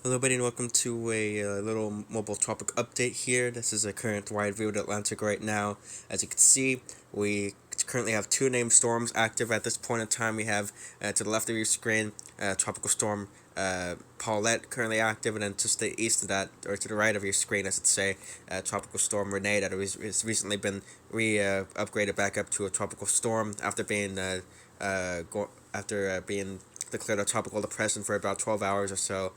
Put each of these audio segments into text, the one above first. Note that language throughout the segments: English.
Hello, everybody, and welcome to a little mobile topic update here. This is a current wide view of Atlantic right now. As you can see, we currently have two named storms active at this point in time. We have to the left of your screen, Tropical Storm Paulette currently active, and then to the east of that, or to the right of your screen, I should say, Tropical Storm Renee that has recently been upgraded back up to a tropical storm after being declared a tropical depression for about 12 hours or so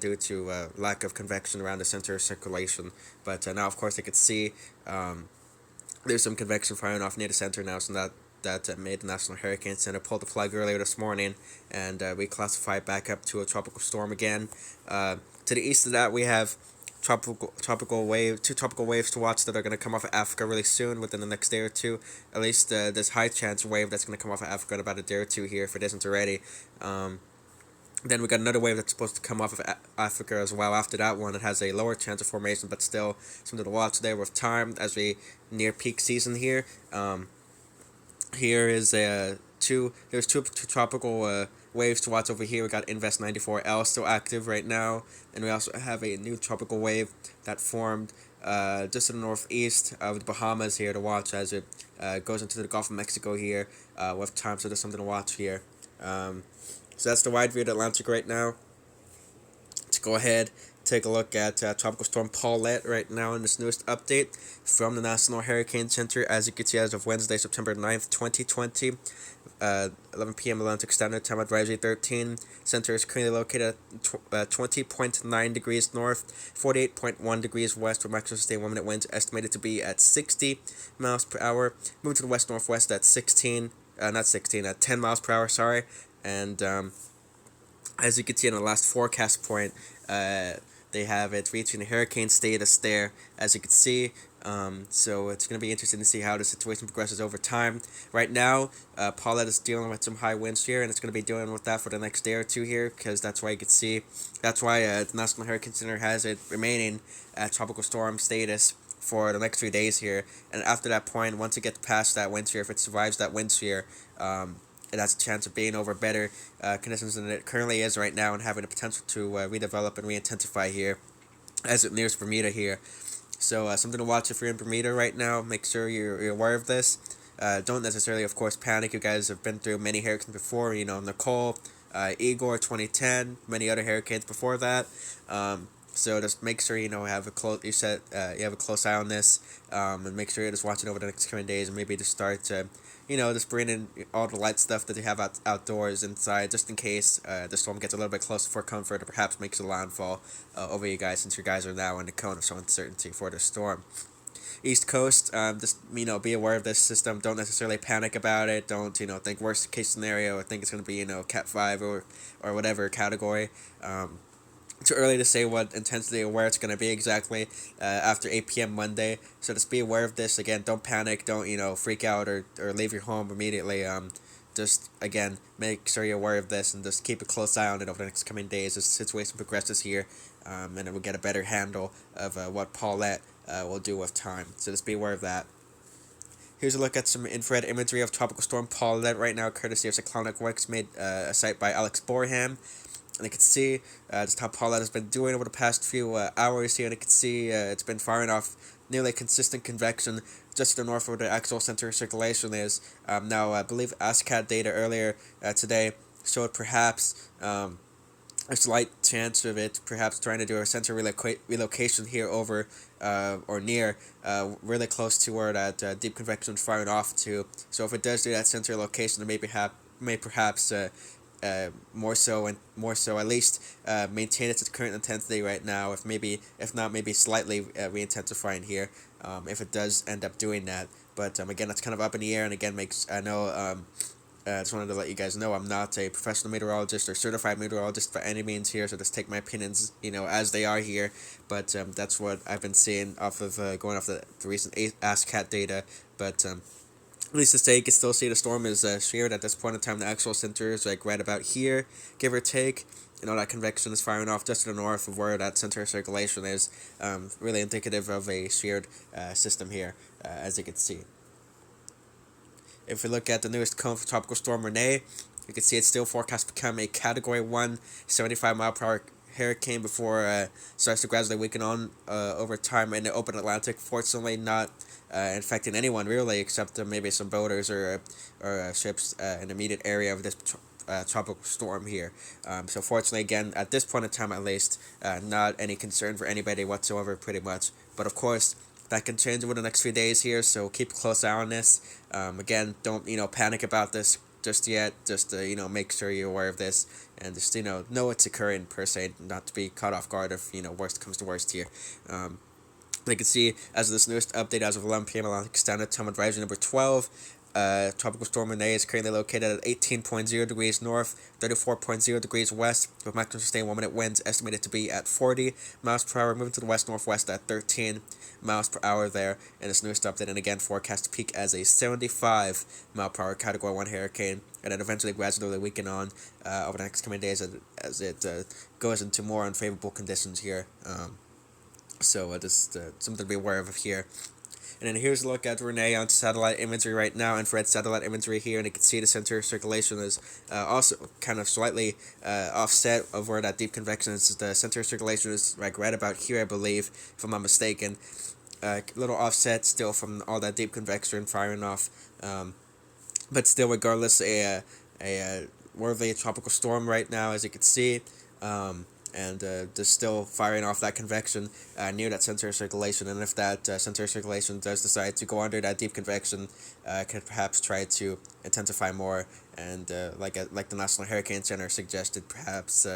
due to lack of convection around the center of circulation. But now, of course, I could see there's some convection firing off near the center now, so that made the National Hurricane Center pull the plug earlier this morning and reclassify back up to a tropical storm again. To the east of that, we have two tropical waves to watch that are going to come off of Africa really soon, within the next day or two. At least there's high chance wave that's going to come off of Africa in about a day or two here if it isn't already. Then we got another wave that's supposed to come off of Africa as well. After that one, it has a lower chance of formation, but still something to watch there with time as we near peak season here. Here is there's two tropical waves to watch over here. We got Invest 94L still active right now, and we also have a new tropical wave that formed just to the northeast of the Bahamas here to watch as it goes into the Gulf of Mexico here with time. So there's something to watch here. So that's the wide view of the Atlantic right now. Let's go ahead, take a look at Tropical Storm Paulette right now in this newest update from the National Hurricane Center. As you can see, as of Wednesday, September 9th, 2020, 11 p.m. Atlantic Standard Time, Advisory 13. Center is currently located at 20.9 degrees north, 48.1 degrees west, with maximum sustained 1 minute winds estimated to be at 60 miles per hour. Moving to the west northwest at 10 miles per hour, sorry. And as you can see in the last forecast point, they have it reaching a hurricane status there, as you can see. So it's going to be interesting to see how the situation progresses over time. Right now, Paulette is dealing with some high winds here, and it's going to be dealing with that for the next day or two here, because that's why you can see, that's why the National Hurricane Center has it remaining at tropical storm status for the next 3 days here. And after that point, once it gets past that wind shear, if it survives that wind shear, it has a chance of being over better conditions than it currently is right now, and having the potential to redevelop and re-intensify here as it nears Bermuda here. So something to watch if you're in Bermuda right now. Make sure you're aware of this. Don't necessarily, of course, panic. You guys have been through many hurricanes before. You know, Nicole, Igor, 2010, many other hurricanes before that. So just make sure you have a close eye on this, and make sure you're just watching over the next coming days, and maybe just start to just bring in all the light stuff that they have outdoors inside, just in case the storm gets a little bit closer for comfort, or perhaps makes a landfall over you guys, since you guys are now in the cone of some uncertainty for the storm. East Coast, just be aware of this system. Don't necessarily panic about it. Don't think worst case scenario, or think it's going to be Cat 5 or whatever category. Too early to say what intensity or where it's going to be exactly after 8 p.m. Monday. So just be aware of this. Again, don't panic. Don't, freak out or leave your home immediately. Just, again, make sure you're aware of this, and just keep a close eye on it over the next coming days as the situation progresses here, and it will get a better handle of what Paulette will do with time. So just be aware of that. Here's a look at some infrared imagery of Tropical Storm Paulette right now, courtesy of Cyclonic Works, made a site by Alex Borham. And you can see just how Paulette has been doing over the past few hours here, and you can see it's been firing off nearly consistent convection just to the north of where the actual center of circulation is. Now, I believe ASCAT data earlier today showed perhaps a slight chance of it perhaps trying to do a center relocation here over or near really close to where that deep convection is firing off to. So if it does do that center location, it may perhaps more so at least maintain its current intensity right now, if not maybe slightly re-intensifying here, if it does end up doing that. But again, that's kind of up in the air, and again I just wanted to let you guys know I'm not a professional meteorologist or certified meteorologist by any means here, so just take my opinions as they are here. But that's what I've been seeing off of going off the recent ASCAT data. But at least to say, you can still see the storm is sheared at this point in time. The actual center is right about here, give or take. That convection is firing off just to the north of where that center of circulation is. Really indicative of a sheared system here, as you can see. If we look at the newest cone for Tropical Storm Renee, you can see it's still forecast to become a Category 1, 75 mile per hour hurricane before starts to gradually weaken on over time in the open Atlantic. Fortunately, not infecting anyone really, except maybe some boaters or ships in the immediate area of this tropical storm here. So fortunately, again, at this point in time at least, not any concern for anybody whatsoever, pretty much. But of course, that can change over the next few days here, so keep a close eye on this. Again, don't panic about this just yet. Just make sure you're aware of this, and just know it's occurring per se, not to be caught off guard if worst comes to worst here. You can see as of this newest update, as of 11 p.m. Atlantic Standard Time, advisory number 12. Tropical storm Rene is currently located at 18.0 degrees north, 34.0 degrees west, with maximum sustained 1-minute winds estimated to be at 40 miles per hour, moving to the west-northwest at 13 miles per hour there in this newest update, and again forecast to peak as a 75 mile per hour Category 1 hurricane, and then eventually gradually weaken on over the next coming days as it goes into more unfavorable conditions here. So just something to be aware of here. And then here's a look at Rene on satellite imagery right now, infrared satellite imagery here, and you can see the center of circulation is also kind of slightly offset of where that deep convection is. The center of circulation is like right about here, I believe, if I'm not mistaken. Little offset still from all that deep convection firing off, but still, regardless, a worthy tropical storm right now, as you can see. And just still firing off that convection near that center of circulation. And if that center of circulation does decide to go under that deep convection, could perhaps try to intensify more. And like the National Hurricane Center suggested, perhaps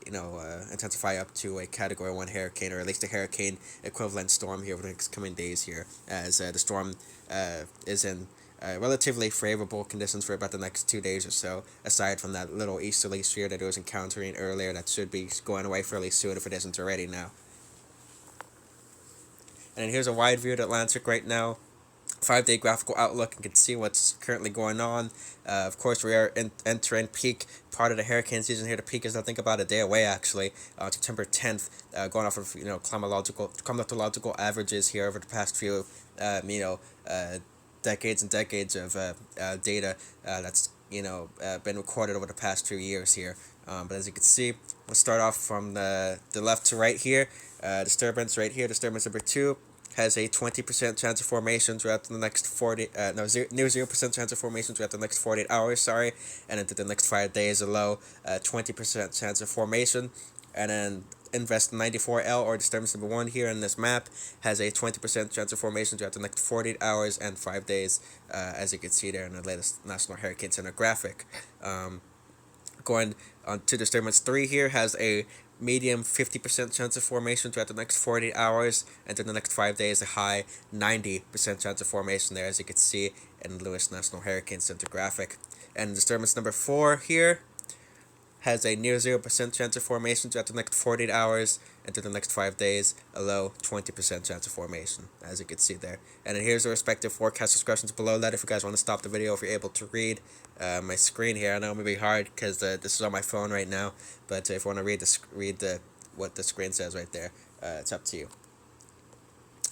intensify up to a Category 1 hurricane, or at least a hurricane equivalent storm here over the next coming days here, as the storm is in relatively favorable conditions for about the next 2 days or so, aside from that little easterly sphere that it was encountering earlier that should be going away fairly soon if it isn't already now. And then here's a wide view of the Atlantic right now. 5-day graphical outlook, and can see what's currently going on. Of course, we are entering peak part of the hurricane season here. The peak is, I think, about a day away, actually, September 10th, going off of climatological averages here over the past few decades and decades of data that's been recorded over the past few years here. But as you can see, let's start off from the left to right here. Disturbance right here, disturbance number 2, has a 20% chance of formation throughout the next 0% chance of formation throughout the next 48 hours, sorry, and into the next 5 days, a low 20% chance of formation. And then Invest 94L, or disturbance number 1 here in this map, has a 20% chance of formation throughout the next 48 hours and 5 days, as you can see there in the latest National Hurricane Center graphic. Going on to disturbance 3 here, has a medium 50% chance of formation throughout the next 48 hours, and in the next 5 days, a high 90% chance of formation there, as you can see in the Lewis National Hurricane Center graphic. And disturbance number 4 here has a near 0% chance of formation throughout the next 48 hours, and to the next 5 days, a low 20% chance of formation, as you can see there. And then here's the respective forecast descriptions below that if you guys want to stop the video, if you're able to read my screen here. I know it may be hard because this is on my phone right now, but if you want to read what the screen says right there, it's up to you.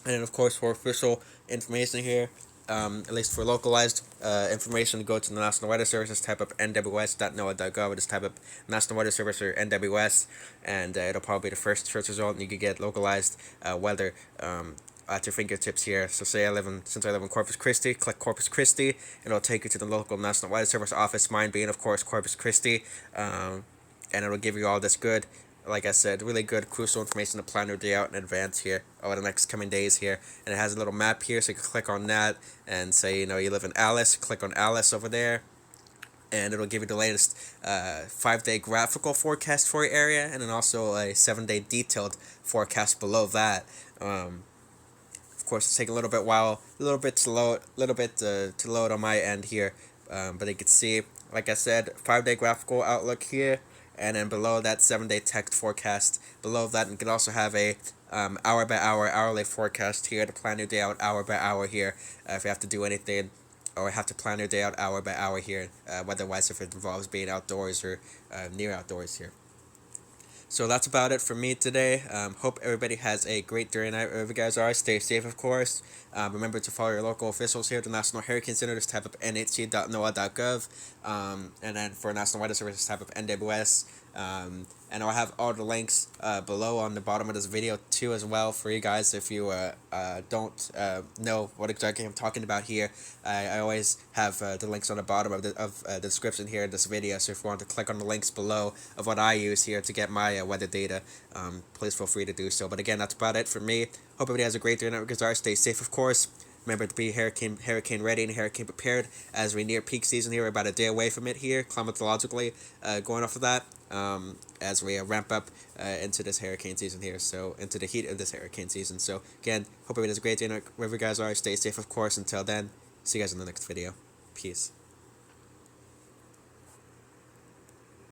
And then, of course, for official information here, at least for localized information, go to the National Weather Service, just type up nws.noaa.gov, just type up National Weather Service or NWS, and it'll probably be the first search result, and you can get localized weather at your fingertips here. So since I live in Corpus Christi, click Corpus Christi, and it'll take you to the local National Weather Service office, mine being, of course, Corpus Christi, and it'll give you all this good, like I said, really good crucial information to plan your day out in advance here over the next coming days here. And it has a little map here, so you can click on that and say, you live in Alice, click on Alice over there, and it'll give you the latest 5-day graphical forecast for your area, and then also a 7-day detailed forecast below that. Of course, it's taking a little bit to load on my end here, but you can see, like I said, 5-day graphical outlook here, and then below that 7-day text forecast below that. And you can also have a hour by hour, hourly forecast here to plan your day out hour by hour here, if you have to do anything or have to plan your day out hour by hour here, weather-wise, if it involves being outdoors or near outdoors here. So that's about it for me today. Hope everybody has a great day night wherever you guys are. Stay safe, of course. Remember to follow your local officials here at the National Hurricane Center. Just type up nhc.noaa.gov. And then for National Weather Service, just type up NWS. and I'll have all the links below on the bottom of this video too as well for you guys if you don't know what exactly I'm talking about here. I always have the links on the bottom of the description here in this video, so if you want to click on the links below of what I use here to get my weather data, please feel free to do so. But again, that's about it for me. Hope everybody has a great day in that regard. Stay safe, of course. Remember to be hurricane ready and hurricane prepared as we near peak season here. We're about a day away from it here, climatologically, going off of that, as we ramp up into this hurricane season here, so into the heat of this hurricane season. So again, hope everybody has a great day wherever you guys are. Stay safe, of course. Until then, see you guys in the next video. Peace.